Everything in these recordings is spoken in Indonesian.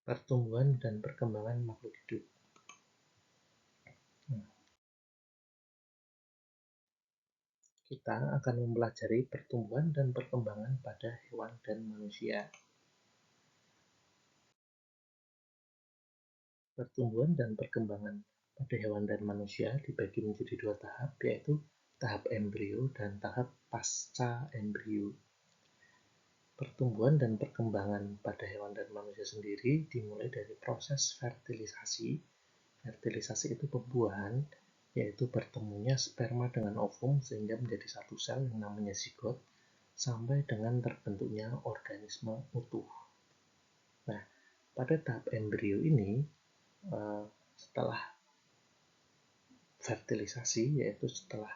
pertumbuhan dan perkembangan makhluk hidup. Kita akan mempelajari pertumbuhan dan perkembangan pada hewan dan manusia. Pertumbuhan dan perkembangan pada hewan dan manusia dibagi menjadi dua tahap, yaitu tahap embrio dan tahap pasca embrio. Pertumbuhan dan perkembangan pada hewan dan manusia sendiri dimulai dari proses fertilisasi. Fertilisasi itu pembuahan, yaitu bertemunya sperma dengan ovum sehingga menjadi satu sel yang namanya zigot, sampai dengan terbentuknya organisme utuh. Nah, pada tahap embrio ini, setelah fertilisasi, yaitu setelah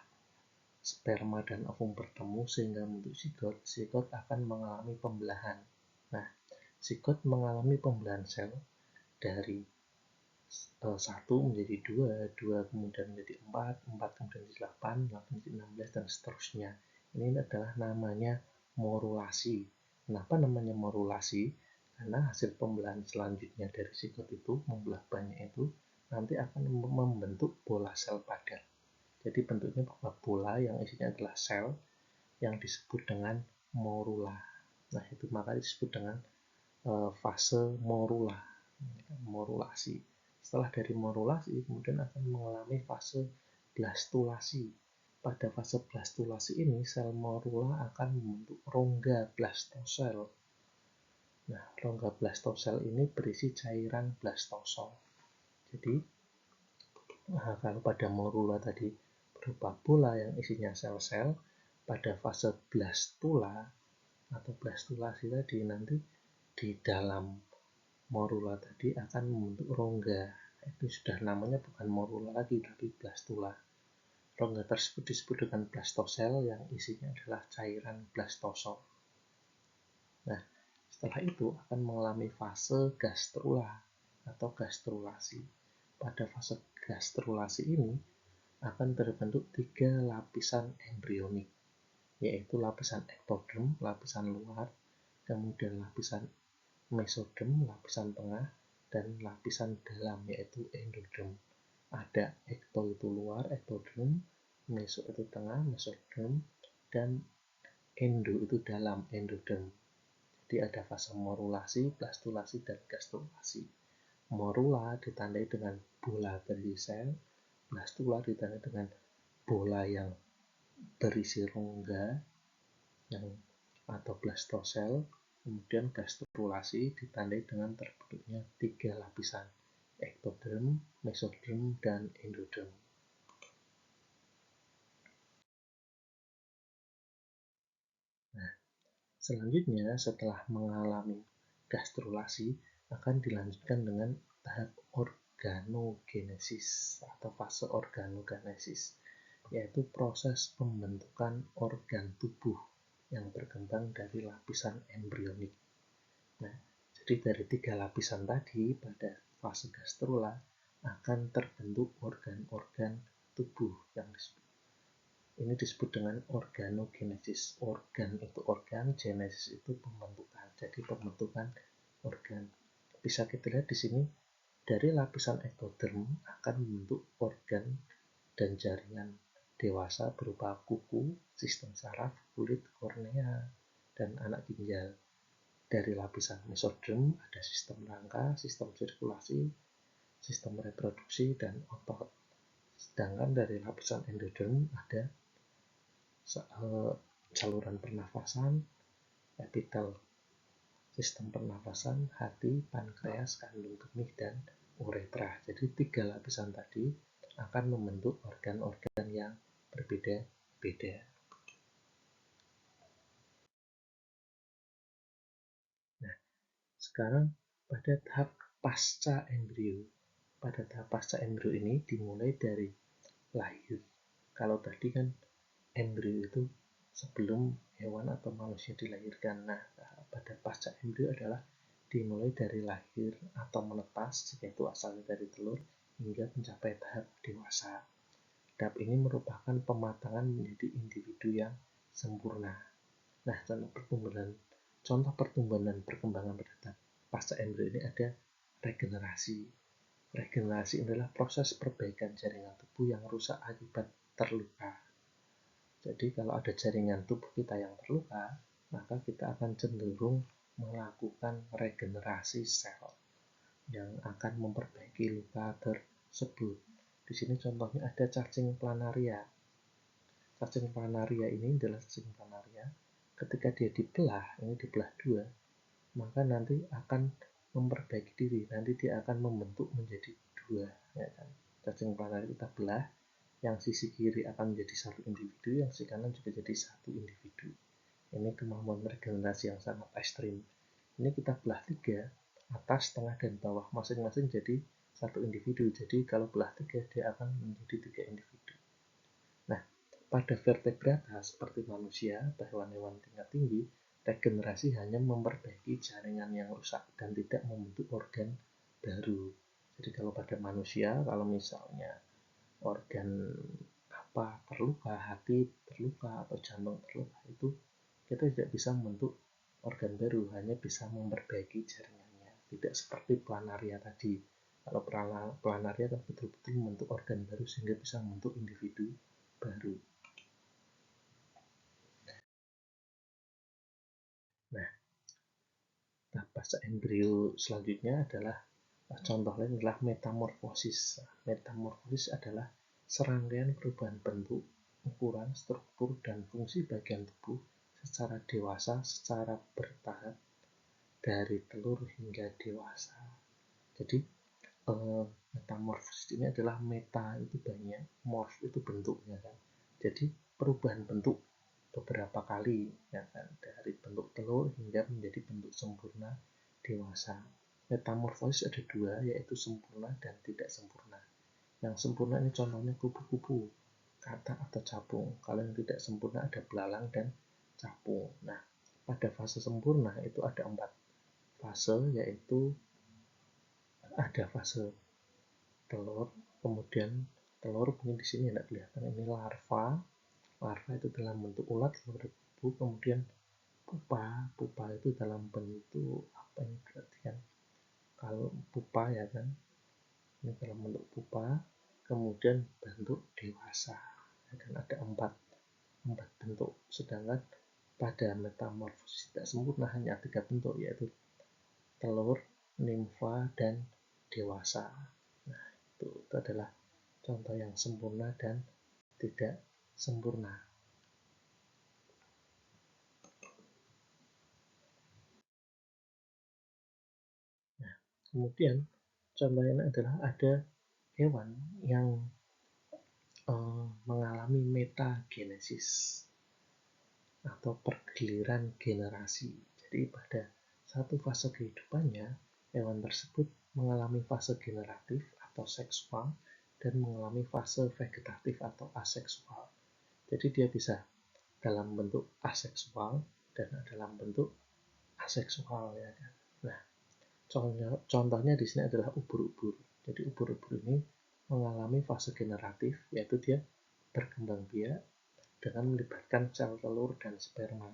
sperma dan ovum bertemu sehingga membentuk zigot, zigot akan mengalami pembelahan. Nah, zigot mengalami pembelahan sel dari 1 menjadi 2, 2 kemudian menjadi 4, 4 kemudian menjadi 8, 8 menjadi 16, dan seterusnya. Ini adalah namanya morulasi. Kenapa namanya morulasi? Karena hasil pembelahan selanjutnya dari zigot itu, membelah banyak itu, nanti akan membentuk bola sel padat. Jadi bentuknya berupa bola yang isinya adalah sel yang disebut dengan morula. Nah, itu maka disebut dengan fase morula, morulasi. Setelah dari morulasi, kemudian akan mengalami fase blastulasi. Pada fase blastulasi ini, sel morula akan membentuk rongga blastosel. Nah, rongga blastosel ini berisi cairan blastosol. Jadi, kalau pada morula tadi berupa bola yang isinya sel-sel, pada fase blastula atau blastulasi tadi nanti di dalam morula tadi akan membentuk rongga. Itu sudah namanya bukan morula lagi, tapi blastula. Rongga tersebut disebut dengan blastosel yang isinya adalah cairan blastosol. Nah, setelah itu akan mengalami fase gastrula atau gastrulasi. Pada fase gastrulasi ini akan terbentuk 3 lapisan embrionik, yaitu lapisan ektoderm, lapisan luar, kemudian lapisan mesoderm, lapisan tengah, dan lapisan dalam, yaitu endoderm. Ada ekto itu luar, ektoderm, meso itu tengah, mesoderm, dan endo itu dalam, endoderm. Jadi ada fase morulasi, blastulasi, dan gastrulasi. Morula ditandai dengan bola berisi sel, blastula ditandai dengan bola yang berisi rongga atau blastosel. Kemudian gastrulasi ditandai dengan terbentuknya 3 lapisan, ektoderm, mesoderm, dan endoderm. Nah, selanjutnya setelah mengalami gastrulasi akan dilanjutkan dengan tahap organogenesis atau fase organogenesis, yaitu proses pembentukan organ tubuh yang berkembang dari lapisan embrionik. Nah, jadi dari 3 lapisan tadi pada fase gastrula akan terbentuk organ-organ tubuh yang ini disebut dengan organogenesis. Organ itu organ, genesis itu pembentukan. Jadi pembentukan organ. Bisa kita lihat di sini dari lapisan ektoderm akan membentuk organ dan jaringan dewasa berupa kuku, sistem saraf, kulit, kornea, dan anak ginjal. Dari lapisan mesoderm ada sistem rangka, sistem sirkulasi, sistem reproduksi, dan otot. Sedangkan dari lapisan endoderm ada saluran pernafasan, epitel, sistem pernafasan, hati, pankreas, kandung kemih, dan uretra. Jadi 3 lapisan tadi akan membentuk organ-organ yang berbeda-beda. Nah, sekarang pada tahap pasca embrio. Pada tahap pasca embrio ini dimulai dari lahir. Kalau tadi kan embrio itu sebelum hewan atau manusia dilahirkan. Nah, pada pasca embrio adalah dimulai dari lahir atau menetas, yaitu asalnya dari telur, hingga mencapai tahap dewasa. Tahap ini merupakan pematangan menjadi individu yang sempurna. Nah, contoh pertumbuhan dan perkembangan pada tahap pasca embrio ini ada regenerasi. Regenerasi adalah proses perbaikan jaringan tubuh yang rusak akibat terluka. Jadi kalau ada jaringan tubuh kita yang terluka, maka kita akan cenderung melakukan regenerasi sel yang akan memperbaiki luka tersebut. Di sini contohnya ada cacing planaria. Cacing planaria ini adalah cacing planaria. Ketika dia dibelah, ini dibelah dua, maka nanti akan memperbaiki diri. Nanti dia akan membentuk menjadi dua, ya kan? Cacing planaria kita belah, yang sisi kiri akan menjadi satu individu, yang sisi kanan juga jadi satu individu. Ini kemampuan regenerasi yang sangat ekstrim. Ini kita belah tiga, atas, tengah, dan bawah masing-masing jadi satu individu. Jadi kalau belah tiga, dia akan menjadi tiga individu. Nah, pada vertebrata seperti manusia atau hewan-hewan tingkat tinggi, regenerasi hanya memperbaiki jaringan yang rusak dan tidak membentuk organ baru. Jadi kalau pada manusia, kalau misalnya organ terluka, hati terluka, atau jantung terluka, itu kita tidak bisa membentuk organ baru, hanya bisa memperbaiki jaringannya. Tidak seperti planaria tadi. Kalau planaria kan betul-betul membentuk organ baru sehingga bisa membentuk individu baru. Nah, fase embrio selanjutnya adalah contoh lain adalah metamorfosis. Metamorfosis adalah serangkaian perubahan bentuk, ukuran, struktur, dan fungsi bagian tubuh secara dewasa secara bertahap dari telur hingga dewasa. Jadi metamorfosis ini adalah meta itu banyak, morf itu bentuknya kan. Jadi perubahan bentuk beberapa kali, ya kan, dari bentuk telur hingga menjadi bentuk sempurna dewasa. Metamorfosis ada dua, yaitu sempurna dan tidak sempurna. Yang sempurna ini contohnya kupu-kupu, katak atau capung. Kalau yang tidak sempurna ada belalang dan capung. Nah, pada fase sempurna itu ada 4 fase, yaitu ada fase telur, kemudian telur mungkin di sini tidak kelihatan, ini larva. Larva itu dalam bentuk ulat berkubu, kemudian pupa itu dalam bentuk apa ini berarti kan? Kalau pupa ya kan, ini dalam bentuk pupa, kemudian bentuk dewasa. Dan ada empat bentuk, sedangkan pada metamorfosis tidak sempurna hanya 3 bentuk, yaitu telur, nimfa, dan dewasa. Nah, itu adalah contoh yang sempurna dan tidak sempurna. Nah, kemudian contohnya adalah ada hewan yang mengalami metagenesis atau pergiliran generasi. Jadi pada satu fase kehidupannya, hewan tersebut mengalami fase generatif atau seksual dan mengalami fase vegetatif atau aseksual. Jadi dia bisa dalam bentuk aseksual dan dalam bentuk aseksual, ya kan. Nah, contohnya di sini adalah ubur-ubur. Jadi ubur-ubur ini mengalami fase generatif, yaitu dia berkembang biak dengan melibatkan sel telur dan sperma.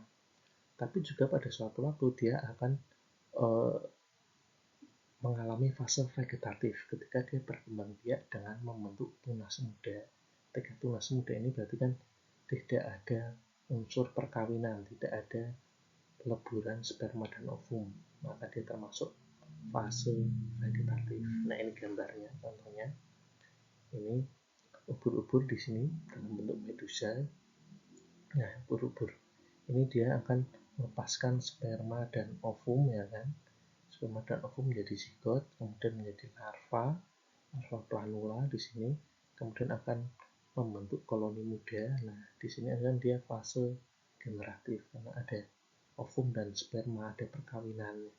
Tapi juga pada suatu waktu dia akan mengalami fase vegetatif ketika dia berkembang biak dengan membentuk tunas muda. Ketika tunas muda ini berarti kan tidak ada unsur perkawinan, tidak ada peleburan sperma dan ovum, maka dia termasuk fase vegetatif. Nah, ini gambarnya, contohnya ini ubur-ubur di sini dalam bentuk medusa. Nah, ubur-ubur ini dia akan melepaskan sperma dan ovum, ya kan. Sperma dan ovum menjadi zigot, kemudian menjadi larva planula di sini, kemudian akan membentuk koloni muda. Nah, di sini akan dia fase generatif karena ada ovum dan sperma, ada perkawinan.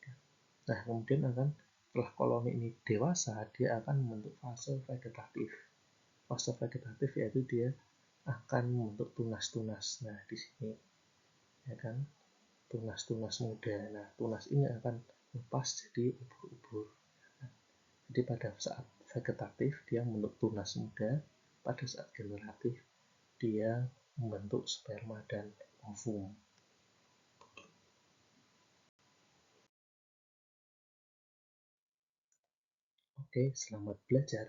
Nah, kemudian akan setelah koloni ini dewasa, dia akan membentuk fase vegetatif. Fase vegetatif yaitu dia akan membentuk tunas-tunas. Nah, di sini ya kan, tunas-tunas muda. Nah, tunas ini akan lepas jadi ubur-ubur. Jadi pada saat vegetatif dia membentuk tunas muda, pada saat generatif dia membentuk sperma dan ovum. Oke, selamat belajar.